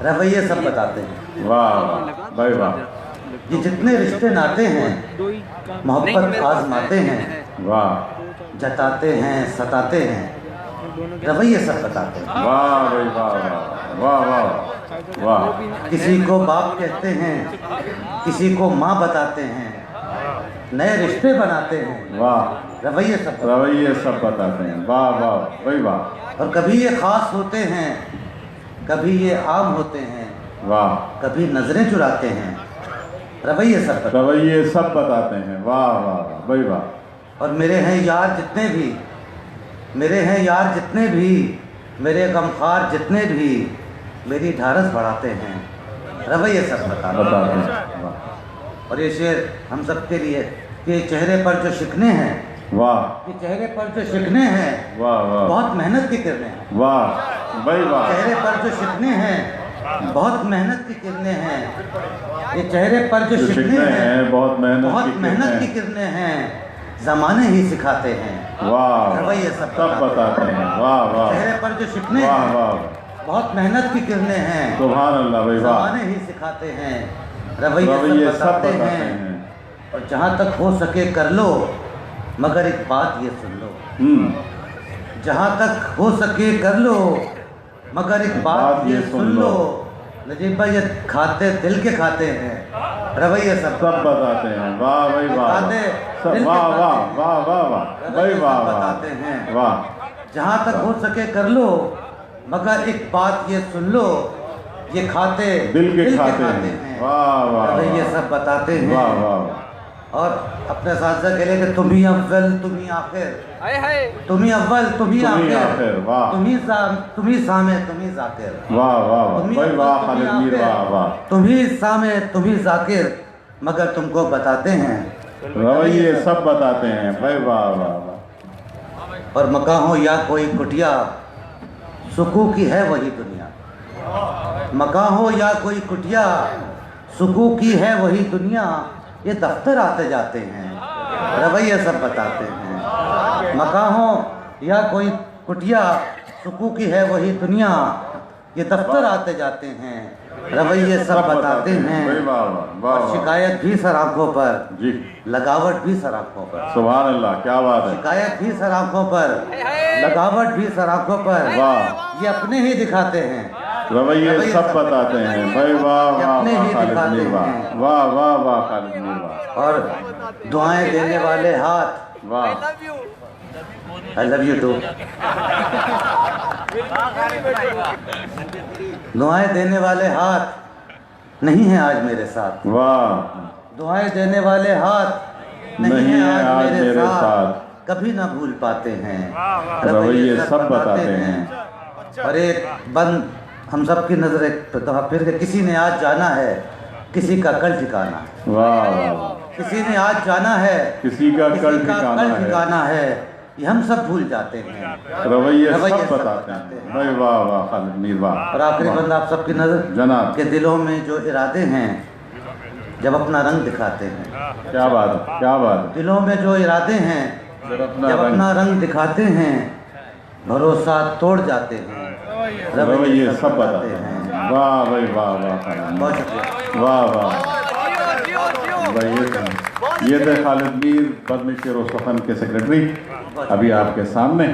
रवैये सब बताते हैं। वाह वाह भाई वाह। ये जितने रिश्ते नाते हैं मोहब्बत आजमाते हैं, वाह जताते हैं सताते हैं, रवैये सब बताते हैं। वाह भाई वाह वाह वाह वाह वाह। किसी को बाप कहते हैं, किसी को माँ बताते हैं, नए रिश्ते बनाते हैं, वाह रवैये सब रवैये सब बताते हैं। वाह वाह भाई वाह। और कभी ये ख़ास होते हैं, कभी ये आम होते हैं, वाह कभी नज़रें चुराते हैं, रवैये सब बताते रवैये सब बताते हैं। वाह वाह वाह भाई वाह। हैं। और मेरे हैं यार जितने भी, मेरे हैं यार जितने भी, मेरे गमखार जितने भी, मेरी ढारस बढ़ाते हैं, रवैये सब बताते हैं। वाह और ये शेर हम सब के लिए कि चेहरे पर जो शिकने हैं, वाह कि चेहरे पर जो शिकने हैं, वाह वाह बहुत मेहनत की किरणें हैं। वाह भाई वाह। चेहरे पर जो शिकने हैं, बहुत मेहनत की किरणें हैं। ये चेहरे पर जो शिकने हैं, बहुत मेहनत की किरणें हैं, ज़माने ही सिखाते हैं। वाह रवैये सब बताते हैं। वाह वाह। चेहरे पर जो शिकने वाह हैं, वाह बहुत मेहनत की किरणें हैं, सुभान अल्लाह भाई वाह। ज़माने ही सिखाते हैं, रवैये सब बताते हैं। और जहाँ तक हो सके कर लो, मगर एक बात ये सुन लो। जहाँ तक हो सके कर लो, मगर एक बात ये सुन लो। नजीब भाई ये खाते दिल के खाते हैं, रवैये सब बताते हैं। वाह भाई वाह। वाह वाह वाह वाह वाह भाई वाह बताते हैं। वाह। जहाँ तक हो सके कर लो, मगर एक बात ये सुन लो, ये खाते दिल के खाते हैं। वाह वाह रवैये सब बताते हैं। वाह वाह। और अपने साथ कह रहे कि तुम ही अव्वल तुम ही आखिर, तुम ही अव्वल तुम ही आखिर, वाह तुम ही सामे तुम ही जाकिर, वाह वाह भाई वाह। खालिद मीर वाह वाह। तुम ही सामे तुम ही जाकिर, मगर तुमको बताते हैं, रवैये सब बताते हैं भाई वाह वाह वाह। और मकान हो या कोई कुटिया, सुकून की है वही दुनिया। मकान हो या कोई कुटिया, सुकून की है वही दुनिया। ये दफ्तर आते जाते हैं, रवैये सब बताते हैं। मकान हो या कोई कुटिया, सुकून की है वही दुनिया। ये दफ्तर आते जाते हैं, रवैये सब बताते हैं। और शिकायत भी सर आँखों पर जी, लगावट भी सर आँखों पर। सुभान अल्लाह क्या बात है। शिकायत भी सर आँखों पर, लगावट भी सर आँखों पर। वाह ये अपने ही दिखाते हैं, रवैये सब बताते हैं भाई वाह वाह अपने ही खालिद दिखाते मीर वाह हैं। वाह वाह वाह खालिद मीर वाह। और दुआएं देने वाले हाथ, वाह आई लव यू टू। दुआएं देने वाले हाथ नहीं है आज मेरे साथ, वाह। दुआएं देने वाले हाथ नहीं है आज मेरे साथ। कभी ना भूल पाते हैं, रवैये सब बताते हैं। और एक बंद हम सब की नजर तो फिर के किसी ने आज जाना है, किसी का कल ठिकाना। वाह वाह। किसी ने आज जाना है, किसी का कल ठिकाना है। ये हम सब भूल जाते हैं, रवैये सब बताते हैं भाई वाह वाह खालिद मीर वाह। और आखिरी बंदा आप सबकी नजर जनाब के दिलों में जो इरादे हैं, जब अपना रंग दिखाते हैं। क्या बात है, क्या बात है। दिलों में जो इरादे हैं, जब अपना रंग दिखाते हैं, भरोसा तोड़ जाते हैं, रवैये सब बताते हैं। वाह भाई वाह वाह। बहुत शुक्रिया। वाह वाह भाई। ये थे खालिद मीर, बद्म शेर व सुखन के सेक्रेटरी, अभी आपके सामने।